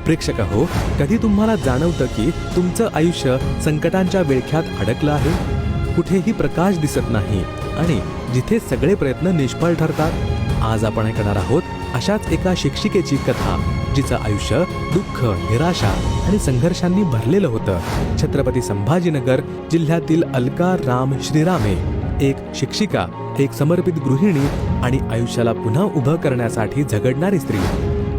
प्रेक्षक हो, कधी तुम्हाला जाणवतं की तुमचं आयुष्य संकटांच्या विळख्यात अडकलं आहे? कुठेही प्रकाश दिसत नाही आणि जिथे सगळे प्रयत्न निष्फळ ठरतात? आज आपण ऐकणार आहोत अशाच एका शिक्षिकेची कथा, जिचं आयुष्य दुःख, निराशा आणि संघर्षांनी भरलेलं होतं. छत्रपती संभाजीनगर जिल्ह्यातील अलका राम श्रीरामे, एक शिक्षिका, एक समर्पित गृहिणी आणि आयुष्याला पुन्हा उभं करण्यासाठी झगडणारी स्त्री.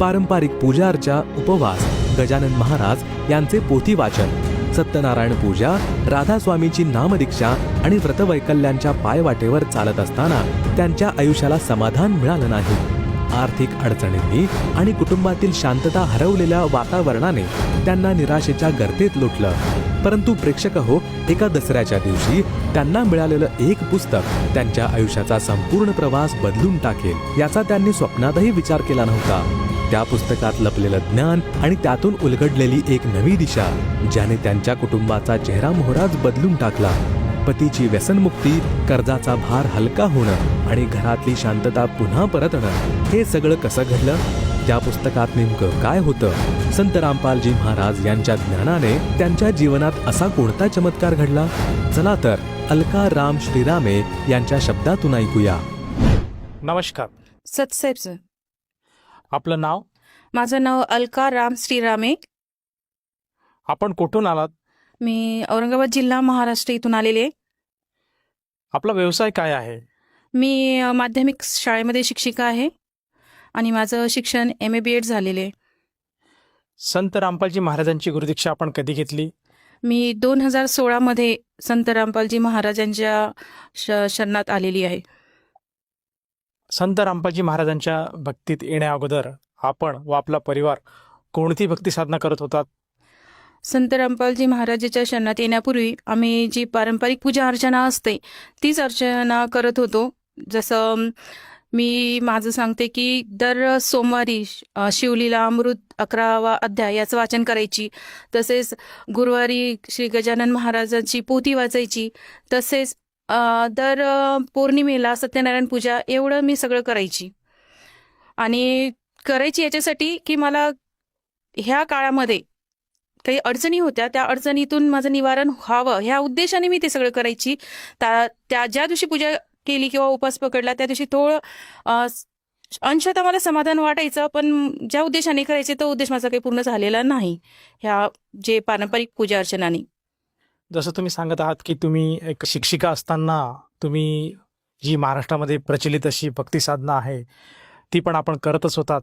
पारंपरिक पूजा अर्चा, उपवास, गजानन महाराज यांचे पोथी वाचन, सत्यनारायण पूजा, राधा स्वामीची नामदीक्षा आणि व्रतवैकल्यांच्या पायवाटेवर चालत असताना त्यांच्या आयुष्याला समाधान मिळालं नाही. आर्थिक अडचणींनी आणि कुटुंबातील शांतता हरवलेल्या वातावरणाने त्यांना निराशेच्या गर्तेत लोटलं. परंतु प्रेक्षक हो, एका दसऱ्याच्या दिवशी त्यांना मिळालेलं एक पुस्तक त्यांच्या आयुष्याचा संपूर्ण प्रवास बदलून टाकेल याचा त्यांनी स्वप्नातही विचार केला नव्हता. त्या पुस्तकात लपलेलं ज्ञान आणि त्यातून उलगडलेली एक नवी दिशा, ज्याने त्यांच्या कुटुंबाचा चेहरामोहराच बदलून टाकला. पतीची व्यसनमुक्ती, कर्जाचा भार हलका होणं आणि घरातली शांतता पुन्हा परतणं, हे सगळं कसं घडलं? त्या पुस्तकात नेमकं काय होतं? संत रामपालजी महाराज यांच्या ज्ञानाने त्यांच्या जीवनात असा कोणता चमत्कार घडला? चला तर अलका राम श्रीरामे यांच्या शब्दातून ऐकूया. नमस्कार. सतसाहेब सर. आपलं नाव? माझं नाव अलका राम श्रीरामे. आपण कुठून आलात? मी औरंगाबाद जिल्हा, महाराष्ट्र इथून आलेले आहे. आपला व्यवसाय काय आहे? मी माध्यमिक शाळेमध्ये शिक्षिका आहे आणि माझं शिक्षण MA-BEd झालेले आहे. संत रामपालजी महाराजांची गुरुदीक्षा आपण कधी घेतली? मी 2016 संत रामपालजी महाराजांच्या शरणात आलेली आहे. संत रामपालजी महाराजांच्या भक्तीत येण्या अगोदर आपण व आपला परिवार कोणती भक्ती साधना करत होतात? संत रामपालजी महाराजांच्या शरणात येण्यापूर्वी आम्ही जी पारंपरिक पूजा अर्चना असते तीच अर्चना करत होतो. जसं मी माझं सांगते की दर सोमवारी शिवलीला अमृत 11वा अध्याय याचं वाचन करायची. तसेच गुरुवारी श्री गजानन महाराजांची पोथी वाचायची. तसेच दर पौर्णिमेला सत्यनारायण पूजा, एवढं मी सगळं करायची. आणि करायची याच्यासाठी की मला ह्या काळामध्ये काही अडचणी होत्या, त्या अडचणीतून माझं निवारण व्हावं ह्या उद्देशाने मी ते सगळं करायची. त्या ज्या दिवशी पूजा केली किंवा उपास पकडला त्या दिवशी थोडं अंशतः मला समाधान वाटायचं, पण ज्या उद्देशाने करायचे तो उद्देश माझा काही पूर्ण झालेला नाही ह्या जे पारंपरिक पूजा अर्चनाने. जसं तुम्ही सांगत आहात की तुम्ही एक शिक्षिका असताना तुम्ही जी महाराष्ट्रामध्ये प्रचलित अशी भक्ती साधना आहे ती पण आपण करतच होतात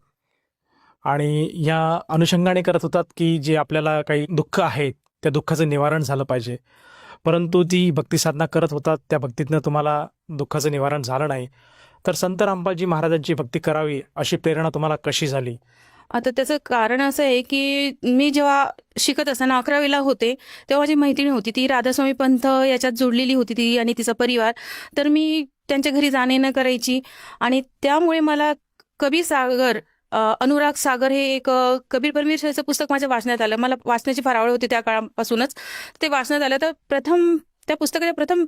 आणि या अनुषंगाने करत होतात की जे आपल्याला काही दुःख आहे त्या दुःखाचं निवारण झालं पाहिजे. परंतु ती भक्ती साधना करत होतात, त्या भक्तीतनं तुम्हाला दुःखाचं निवारण झालं नाही. तर संत रामपालजी महाराजांची भक्ती करावी अशी प्रेरणा तुम्हाला कशी झाली? आता त्याचं कारण असं आहे की मी जेव्हा शिकत असताना 11वीला होते तेव्हा माझी मैत्रीण होती, ती राधास्वामी पंथ याच्यात जोडलेली होती ती आणि तिचा परिवार. तर मी त्यांच्या घरी जाणे न करायची आणि त्यामुळे मला कबीर सागर, अनुराग सागर हे एक कबीर परमेश्वरचं पुस्तक माझ्या वाचण्यात आलं. मला वाचण्याची फार आवड होती त्या काळापासूनच. ते वाचण्यात आलं तर त्या पुस्तकाच्या प्रथम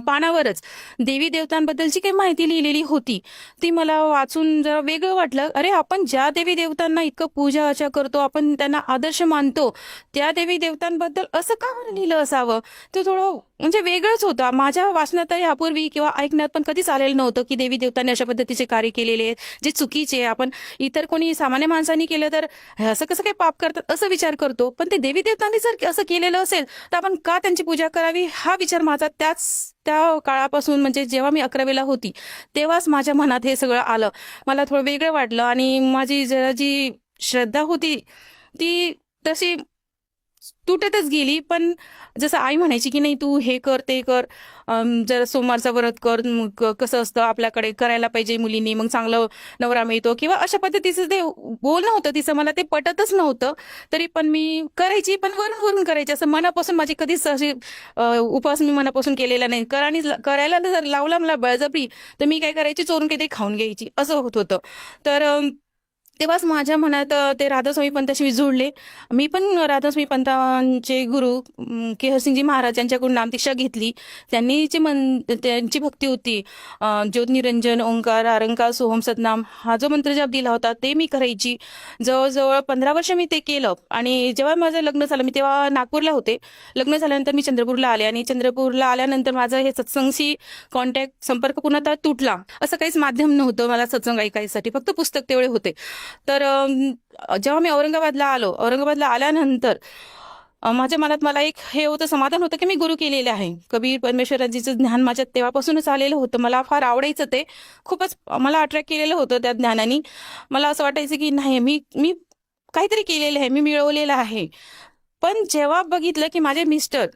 पानावरच देवी देवतांबद्दलची काही माहिती लिहिलेली होती. ती मला वाचून जरा वेगळं वाटलं. अरे, आपण ज्या देवी देवतांना इतकं पूजा अर्चा करतो, आपण त्यांना आदर्श मानतो, त्या देवी देवतांबद्दल असं का बरं लिहिलं असावं? ते थोडं म्हणजे वेगळंच होतं. माझ्या वाचनात यापूर्वी किंवा ऐकण्यात पण कधीच आलेलं नव्हतं की देवी देवतांनी अशा पद्धतीचे कार्य केलेले आहेत जे चुकीचे. आपण इतर कोणी सामान्य माणसांनी केलं तर असं कसं काही पाप करतात असं विचार करतो, पण ते देवी देवतांनी जर असं केलेलं असेल तर आपण का त्यांची पूजा करावी हा विचार माझा त्या काळापासून, म्हणजे जेव्हा मी 11वीला होती तेव्हाच माझ्या मनात हे सगळं आलं. मला थोडं वेगळं वाटलं आणि माझी जरा जी श्रद्धा होती ती तशी तुटतच गेली. पण जसं आई म्हणायची की नाही तू हे कर ते कर, जर सोमवारचा व्रत कर, कसं असतं आपल्याकडे करायला पाहिजे मुलींनी, मग चांगलं नवरा मिळतो किंवा अशा पद्धतीचं ते बोलणं होतं तिचं. मला ते पटतच नव्हतं, तरी पण मी करायची, पण वरून करायची. असं मनापासून माझी कधीच अशी उपवास मी मनापासून केलेला नाही. करायला जर लावला मला बळजबरी तर मी काय करायची, चोरून काहीतरी खाऊन घ्यायची, असं होत होतं. तर तेव्हाच माझ्या मनात ते राधास्वामी पंथाशी मी जोडले. मी पण राधास्वामी पंथांचे गुरु केहरसिंगजी महाराज यांच्याकडून नामदीक्षा घेतली. त्यांची भक्ती होती. ज्योत निरंजन, ओंकार, आरंकार, सोहम, सतनाम हा जो मंत्रजाप दिला होता ते मी करायची. जवळजवळ 15 वर्ष मी ते केलं. आणि जेव्हा माझं लग्न झालं, मी तेव्हा नागपूरला होते. लग्न झाल्यानंतर मी चंद्रपूरला आले आणि चंद्रपूरला आल्यानंतर माझं हे सत्संगशी संपर्क पुन्हा तुटला. असं काहीच माध्यम नव्हतं मला सत्संग ऐकायसाठी, फक्त पुस्तक तेवढे होते. तर जेव्हा मी औरंगाबादला आल्यानंतर माझ्या मनात मला एक हे होतं, समाधान होतं की मी गुरु केलेले आहे. कबीर परमेश्वराजीचं ज्ञान माझ्यात तेव्हापासूनच आलेलं होतं. मला फार आवडायचं, ते खूपच मला अट्रॅक्ट केलेलं होतं त्या ज्ञानाने. मला असं वाटायचं की नाही, मी काहीतरी केलेलं आहे, मी मिळवलेलं आहे. पण जेव्हा बघितलं की माझे मिस्टर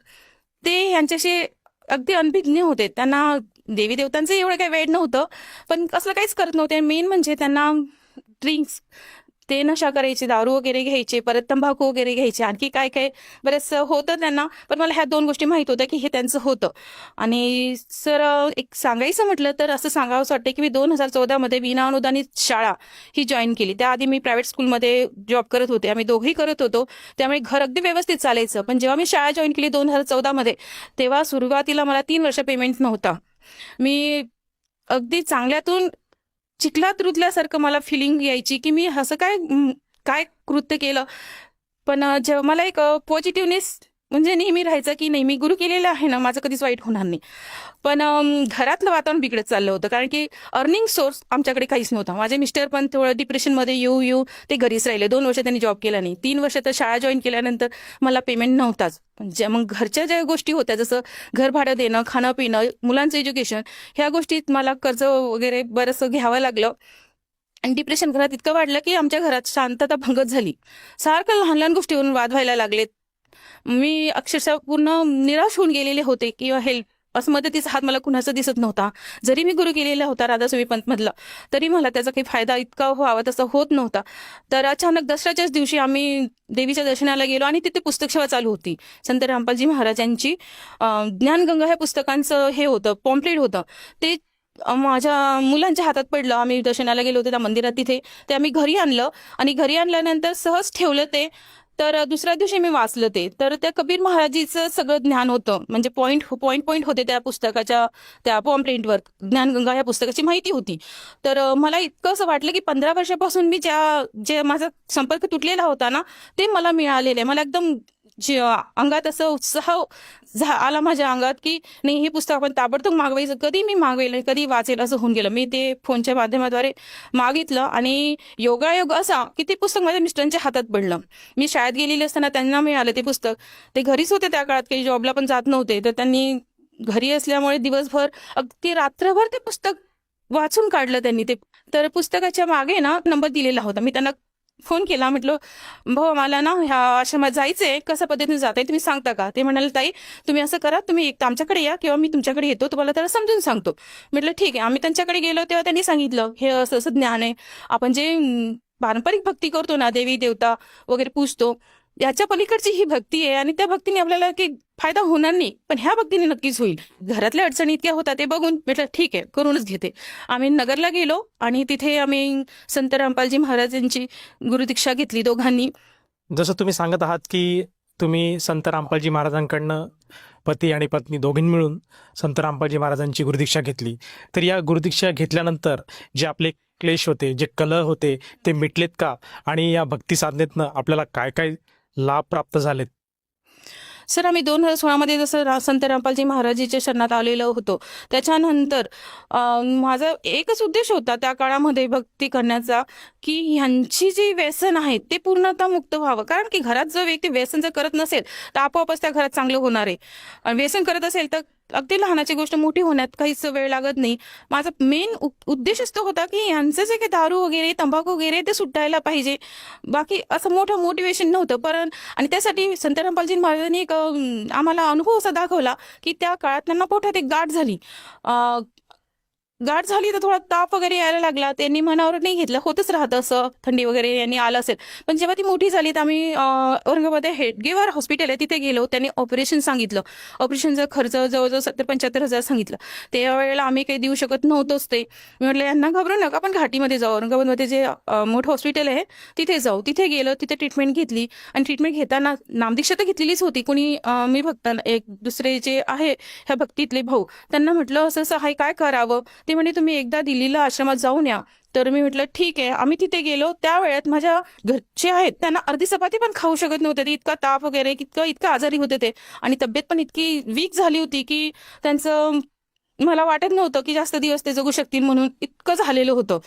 ते यांच्याशी अगदी अनभिज्ञ होते, त्यांना देवी देवतांचं एवढं काही वेळ नव्हतं, पण असलं काहीच करत नव्हते. मेन म्हणजे त्यांना ड्रिंक्स, ते नशा करायचे, दारू वगैरे घ्यायचे, परत तंबाखू वगैरे घ्यायचे, आणखी काय काय बरेच होतं त्यांना. पण मला ह्या 2 गोष्टी माहीत होत्या की हे त्यांचं होतं. आणि सर, एक सांगायचं म्हटलं तर असं सांगावंसं वाटतं की मी 2014 मध्ये विनाअनुदानित शाळा ही जॉईन केली. त्याआधी मी प्रायव्हेट स्कूलमध्ये जॉब करत होते, आम्ही दोघेही करत होतो, त्यामुळे घर अगदी व्यवस्थित चालायचं. पण जेव्हा मी शाळा जॉईन केली 2014 मध्ये, तेव्हा सुरुवातीला मला 3 वर्ष पेमेंट नव्हता. मी अगदी चांगल्यातून चिखलात रुतल्यासारखं मला फिलिंग यायची की मी असं काय कृत्य केलं. पण जेव्हा मला एक पॉझिटिव्हनेस म्हणजे नेहमी राहायचं की नाही, मी गुरु केलेलं आहे ना, माझं कधीच वाईट होणार नाही. पण घरातलं वातावरण बिघडत चाललं होतं, कारण की अर्निंग सोर्स आमच्याकडे काहीच नव्हता. माझे मिस्टर पण थोडं डिप्रेशनमध्ये येऊ ते घरीच राहिले. 2 वर्ष त्यांनी जॉब केला नाही. 3 वर्ष तर शाळा जॉईन केल्यानंतर मला पेमेंट नव्हताच. मग घरच्या ज्या गोष्टी होत्या, जसं घर भाडं देणं, खाणं पिणं, मुलांचं एज्युकेशन, ह्या गोष्टीत मला कर्ज वगैरे बरंचसं घ्यावं लागलं. आणि डिप्रेशन घरात इतकं वाढलं की आमच्या घरात शांतता भंगत झाली. सारखं लहान लहान गोष्टीवरून वाद व्हायला लागलेत. मी अक्षरशः पूर्ण निराश होऊन गेलेले होते किंवा हेल्प असं मदतीचा हात मला कुणाचा दिसत नव्हता. जरी मी गुरु केलेला होता राधास्वामी पंथमधला, तरी मला त्याचा काही फायदा इतका व्हावा तसा होत नव्हता. तर अचानक दसऱ्याच्याच दिवशी आम्ही देवीच्या दर्शनाला गेलो आणि तिथे पुस्तक सेवा चालू होती. संत रामपालजी महाराजांची ज्ञानगंगा ह्या पुस्तकांचं हे होतं, पॉम्पलेट होतं. ते माझ्या मुलांच्या हातात पडलं. आम्ही दर्शनाला गेलो होतो त्या मंदिरात, तिथे ते आम्ही घरी आणलं आणि घरी आणल्यानंतर सहज ठेवलं ते. तर दुसऱ्या दिवशी मी वाचलं ते. तर त्या कबीर महाराजीचं सगळं ज्ञान होतं, म्हणजे पॉईंट होते त्या पुस्तकाच्या, त्या पॉम्पलेटवर ज्ञानगंगा या पुस्तकाची माहिती होती. तर मला इतकं असं वाटलं की 15 वर्षापासून मी जे माझा संपर्क तुटलेला होता ना, ते मला मिळालेलं आहे. मला एकदम अंगात असं उत्साह आला माझ्या अंगात की नाही, हे पुस्तक आपण ताबडतोब मागवायचं. कधी मी मागवेल, कधी वाचेल असं होऊन गेलं. मी ते फोनच्या माध्यमाद्वारे मागितलं आणि योगायोग असा की ते पुस्तक माझ्या मिस्टरांच्या हातात पडलं. मी शाळेत गेलेली असताना त्यांना मिळालं ते पुस्तक. ते घरीच होते त्या काळात, काही जॉबला पण जात नव्हते. तर त्यांनी घरी असल्यामुळे दिवसभर अगदी रात्रभर ते पुस्तक वाचून काढलं त्यांनी ते. तर पुस्तकाच्या मागे ना नंबर दिलेला होता. मी त्यांना फोन केला, म्हटलं भाऊ मला ना ह्या आश्रमात जायचंय, कशा पद्धतीने जाताय तुम्ही सांगता का? ते म्हणाले ताई तुम्ही असं करा, तुम्ही एक तर आमच्याकडे या किंवा मी तुमच्याकडे येतो, तुम्हाला त्याला समजून सांगतो. म्हटलं ठीक आहे. आम्ही त्यांच्याकडे गेलो तेव्हा त्यांनी सांगितलं हे असं असं ज्ञान आहे. आपण जे पारंपरिक भक्ती करतो ना, देवी देवता वगैरे पूजतो, याच्या पलीकडची ही भक्ती आहे आणि त्या भक्तीने आपल्याला काही फायदा होणार नाही, पण ह्या भक्तीने नक्कीच होईल. घरातल्या अडचणी इतक्या होता ते बघून म्हटलं ठीक आहे, करूनच घेते. आम्ही नगरला गेलो आणि तिथे आम्ही संत रामपालजी महाराजांची गुरुदीक्षा घेतली दोघांनी. जसं तुम्ही सांगत आहात की तुम्ही संत रामपालजी महाराजांकडनं पती आणि पत्नी दोघींनी मिळून संत रामपालजी महाराजांची गुरुदीक्षा घेतली, तर या गुरुदीक्षा घेतल्यानंतर जे आपले क्लेश होते, जे कलह होते, ते मिटलेत का? आणि या भक्ती साधनेतनं आपल्याला काय काय लाभ प्राप्त झालेत? सर, आम्ही 2016 मध्ये जसं संत रामपालजी महाराजीच्या शरणात आलेलो होतो, त्याच्यानंतर माझा एकच उद्देश होता त्या काळामध्ये भक्ती करण्याचा की ह्यांची जी व्यसन आहे ते पूर्णतः मुक्त व्हावं. कारण की घरात जो व्यक्ती व्यसन जर करत नसेल तर आपोआपच त्या घरात चांगलं होणार आहे. आणि व्यसन करत असेल तर अगदी लहानाची गोष्ट मोठी होण्यात काहीच वेळ लागत नाही. माझा मेन उद्देशच तो होता की यांचं जे काही दारू वगैरे, तंबाखू वगैरे ते सुटायला पाहिजे. बाकी असं मोठं मोटिवेशन नव्हतं. आणि त्यासाठी संत रामपालजी महाराजांनी एक आम्हाला अनुभव असा दाखवला की त्या काळात त्यांना पोटात एक गाठ झाली. गाठ झाली तर थोडा ताप वगैरे यायला लागला. त्यांनी मनावर नाही घेतलं, होतच राहतं असं, थंडी वगैरे यांनी आलं असेल. पण जेव्हा ती मोठी झाली तर आम्ही औरंगाबाद हेडगेवार हॉस्पिटल आहे तिथे गेलो. त्यांनी ऑपरेशन सांगितलं. ऑपरेशनचा खर्च जवळजवळ 70-75 हजार सांगितलं. त्यावेळेला आम्ही काही देऊ शकत नव्हतोच ते. मी म्हटलं यांना घाबरू नका, आपण घाटीमध्ये जाऊ, औरंगाबादमध्ये जे मोठं हॉस्पिटल आहे तिथे जाऊ. तिथे गेलो, तिथे ट्रीटमेंट घेतली आणि ट्रीटमेंट घेताना नामदीक्षा तर घेतलेलीच होती. कोणी मी भक्त एक दुसरे जे आहे ह्या भक्तीतले भाऊ, त्यांना म्हटलं असं असं आहे, काय करावं. ते म्हणे तुम्ही एकदा दिल्लीला आश्रमात जाऊन या. तर मी म्हटलं ठीक आहे. आम्ही तिथे गेलो. त्या वेळात माझ्या घरचे आहेत त्यांना अर्धी चपाती पण खाऊ शकत नव्हते. ते इतका ताप वगैरे इतकं आजारी होते ते, आणि तब्येत पण इतकी वीक झाली होती की त्यांचं मला वाटत नव्हतं की जास्त दिवस ते जगू शकतील म्हणून, इतकं झालेलं होतं.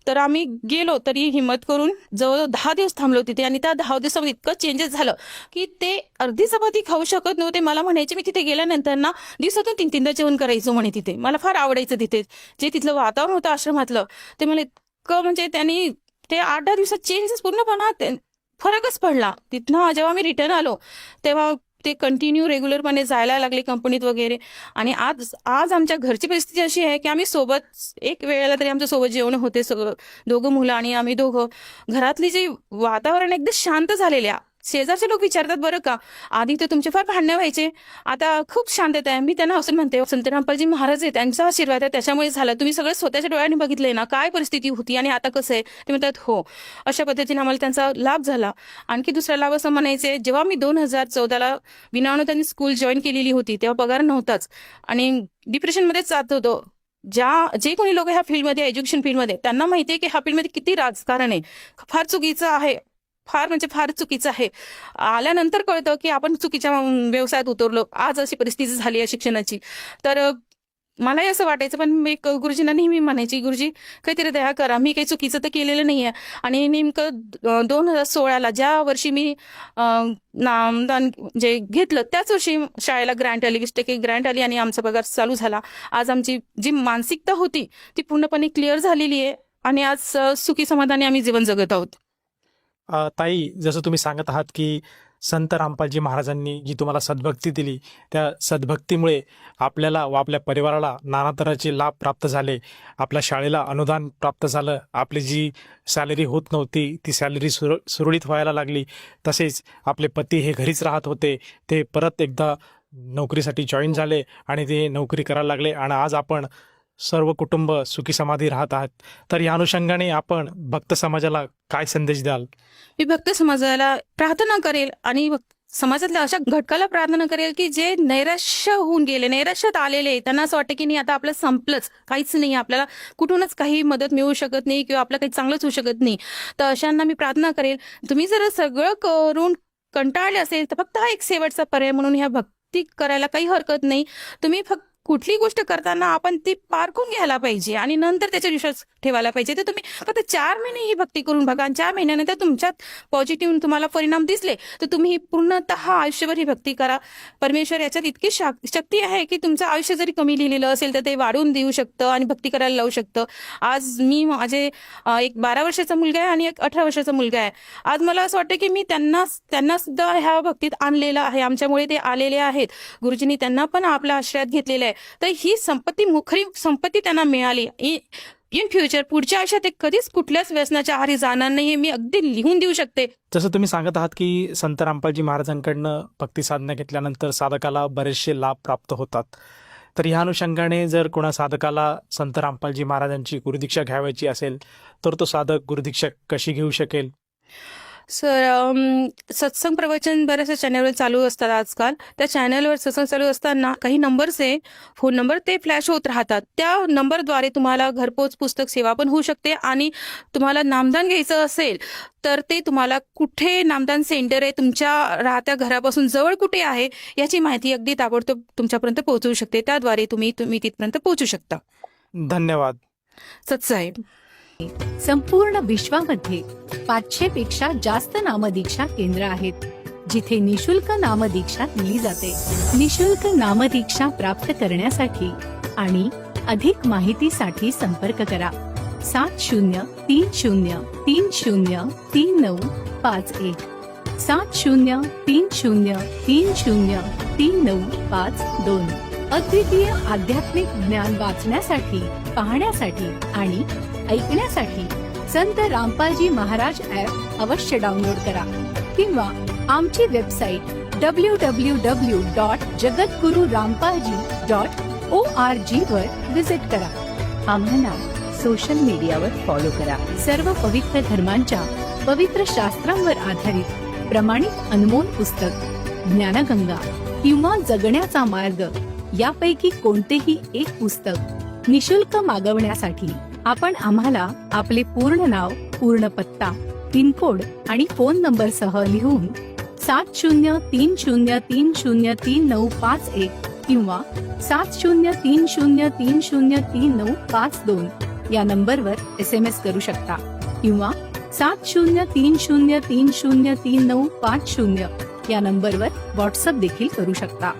तर आम्ही गेलो तरी हिंमत करून जवळजवळ 10 दिवस थांबलो तिथे, आणि त्या 10 दिवसामध्ये इतकं चेंजेस झालं की ते अर्धी चपाती खाऊ शकत नव्हते. मला म्हणायचे, मी तिथे गेल्यानंतर ना दिवसातून 3-3दा जेवण करायचो म्हणे तिथे. मला फार आवडायचं तिथे जे तिथलं वातावरण होतं आश्रमातलं. ते मला इतकं म्हणजे त्यांनी ते 8-10 दिवसात चेंजेस पूर्णपणे फरकच पडला. तिथनं जेव्हा मी रिटर्न आलो तेव्हा ते कंटिन्यू रेग्युलरपणे जायला लागले कंपनीत वगैरे. आणि आज आमच्या घरची परिस्थिती अशी आहे की आम्ही सोबत एक वेळेला तरी आमच्या सोबत जेवण होते, सगळं दोघं मुलं आणि आम्ही दोघं. घरातली जी वातावरण एकदम शांत झालेल्या. शेजारचे लोक विचारतात बरं का, आधी तर तुमचे फार भांडणं व्हायचे, आता खूप शांतता आहे. मी त्यांना असं म्हणते, संत रामपालजी महाराज आहे, त्यांचा आशीर्वाद आहे, त्याच्यामुळे झालं. तुम्ही सगळं स्वतःच्या डोळ्यांनी बघितलंय ना, काय परिस्थिती होती आणि आता कसं आहे. ते म्हणतात हो. अशा पद्धतीने आम्हाला त्यांचा लाभ झाला. आणखी दुसरा लाभ असं म्हणायचे, जेव्हा मी 2014ला विनाअनुदानित स्कूल जॉईन केलेली होती तेव्हा पगार नव्हताच आणि डिप्रेशनमध्येच जात होतो. जे कोणी लोक ह्या फील्डमध्ये, एज्युकेशन फील्डमध्ये, त्यांना माहिती आहे की ह्या फील्डमध्ये किती राजकारण आहे. फार चुकीचं आहे, फार म्हणजे फार चुकीचं आहे. आल्यानंतर कळतं की आपण चुकीच्या व्यवसायात उतरलो. आज अशी परिस्थिती झाली आहे शिक्षणाची. तर मलाही असं वाटायचं, पण मी गुरुजींना नेहमी म्हणायची, गुरुजी काहीतरी दया करा, मी काही चुकीचं तर केलेलं नाही आहे. आणि नेमकं 2016ला ज्या वर्षी मी नामदान जे घेतलं त्याच वर्षी शाळेला ग्रँट आली, 20% ग्रँट आली आणि आमचा पगार चालू झाला. आज आमची जी मानसिकता होती ती पूर्णपणे क्लिअर झालेली आहे आणि आज सुखी समाधानी आम्ही जीवन जगत आहोत. ताई, जसं तुम्ही सांगत आहात की संत रामपालजी महाराजांनी जी तुम्हाला सद्भक्ती दिली, त्या सद्भक्तीमुळे आपल्याला व आपल्या परिवाराला नाना तऱ्हेचे लाभ प्राप्त झाले. आपल्या शाळेला अनुदान प्राप्त झालं. आपली जी सॅलरी होत नव्हती ती सॅलरी सुरळीत व्हायला लागली. तसेच आपले पती हे घरीच राहत होते, ते परत एकदा नोकरीसाठी जॉईन झाले आणि ते नोकरी करायला लागले आणि आज आपण सर्व कुटुंब सुखी समाधी राहत आहात. तर या अनुषंगाने आपण भक्त समाजाला काय संदेश द्याल? मी भक्त समाजाला प्रार्थना करेल आणि समाजातल्या अशा घटकाला प्रार्थना करेल की जे नैराश्य होऊन गेले, नैराश्यात आलेले, त्यांना असं वाटतं की नाही आता आपलं संपलंच, काहीच नाही, आपल्याला कुठूनच काही मदत मिळू शकत नाही किंवा आपलं काही चांगलंच होऊ शकत नाही. तर अशांना मी प्रार्थना करेल, तुम्ही जर सगळं करून कंटाळले असेल तर फक्त हा एक शेवटचा पर्याय म्हणून ह्या भक्ती करायला काही हरकत नाही. तुम्ही फक्त कुठली गोष्ट करताना आपण ती पारखून घ्यायला पाहिजे आणि नंतर त्याचा विश्वास ठेवायला पाहिजे. तर तुम्ही फक्त 4 महिने ही भक्ती करून बघा आणि 4 महिन्यानंतर तुमच्यात पॉझिटिव्ह तुम्हाला परिणाम दिसले तर तुम्ही पूर्णतः आयुष्यभर ही भक्ती करा. परमेश्वर याच्यात इतकी शक्ती आहे की तुमचं आयुष्य जरी कमी लिहिलेलं असेल तर ते वाढवून देऊ शकतं आणि भक्ती करायला लावू शकतं. आज मी माझे एक 12 वर्षाचा मुलगा आहे आणि एक 18 वर्षाचा मुलगा आहे. आज मला असं वाटतं की मी त्यांना सुद्धा ह्या भक्तीत आणलेलं आहे. आमच्यामुळे ते आलेले आहेत. गुरुजींनी त्यांना पण आपल्या आश्रयात घेतलेलं आहे. तर ही संपत्ती, खरी संपत्ती त्यांना मिळाली. इन फ्युचर, पुढच्या आयुष्यात ते कधीच कुठल्याच व्यसनाच्या आहारी जाणार नाही, हे मी अगदी लिहून देऊ शकते. जसं तुम्ही सांगत आहात की संत रामपालजी महाराजांकडनं भक्ती साधना घेतल्यानंतर साधकाला बरेचसे लाभ प्राप्त होतात. तर ह्या अनुषंगाने जर कोणा साधकाला संत रामपालजी महाराजांची गुरुदीक्षा घ्यावायची असेल तर तो साधक गुरुदीक्षा कशी घेऊ शकेल? सर, सत्संग प्रवचन बऱ्याचशा चॅनलवर चालू असतात आजकाल. त्या चॅनलवर सत्संग चालू असताना काही नंबर्स आहे, फोन नंबर, ते फ्लॅश होत राहतात. त्या नंबरद्वारे तुम्हाला घरपोच पुस्तक सेवा पण होऊ शकते आणि तुम्हाला नामदान घ्यायचं असेल तर ते तुम्हाला कुठे नामदान सेंटर आहे, तुमच्या राहत्या घरापासून जवळ कुठे आहे याची माहिती अगदी ताबडतोब तुमच्यापर्यंत पोहोचवू शकते. त्याद्वारे तुम्ही तिथपर्यंत पोहोचू शकता. धन्यवाद. सत्साहेब. संपूर्ण विश्वामध्ये 500 पेक्षा जास्त नामदीक्षा केंद्र आहेत जिथे निशुल्क नामदीक्षा दिली जाते. निशुल्क नामदीक्षा प्राप्त करण्यासाठी आणि अधिक माहितीसाठी संपर्क करा 7030303951 7030303952. अद्वितीय आध्यात्मिक ज्ञान वाचण्यासाठी पाहण्यासाठी आणि ऐकण्यासाठी संत रामपालजी महाराज ॲप अवश्य डाउनलोड करा किंवा आमची वेबसाईट www.jagatgururampalji.org वर विजिट करा. आम्हाला सोशल मीडियावर फॉलो करा. सर्व पवित्र धर्मांच्या पवित्र शास्त्रांवर आधारित प्रमाणित अनमोल पुस्तक ज्ञानगंगा किंवा जगण्याचा मार्ग यापैकी कोणतेही एक पुस्तक निशुल्क मागवण्यासाठी आपण आम्हाला आपले पूर्ण नाव, पूर्ण पत्ता, पिनकोड आणि फोन नंबर सह लिहून 7030303951 किंवा 7030303952 या नंबरवर SMS करू शकता किंवा 7030303950 या नंबरवर व्हॉट्सअप देखील करू शकता.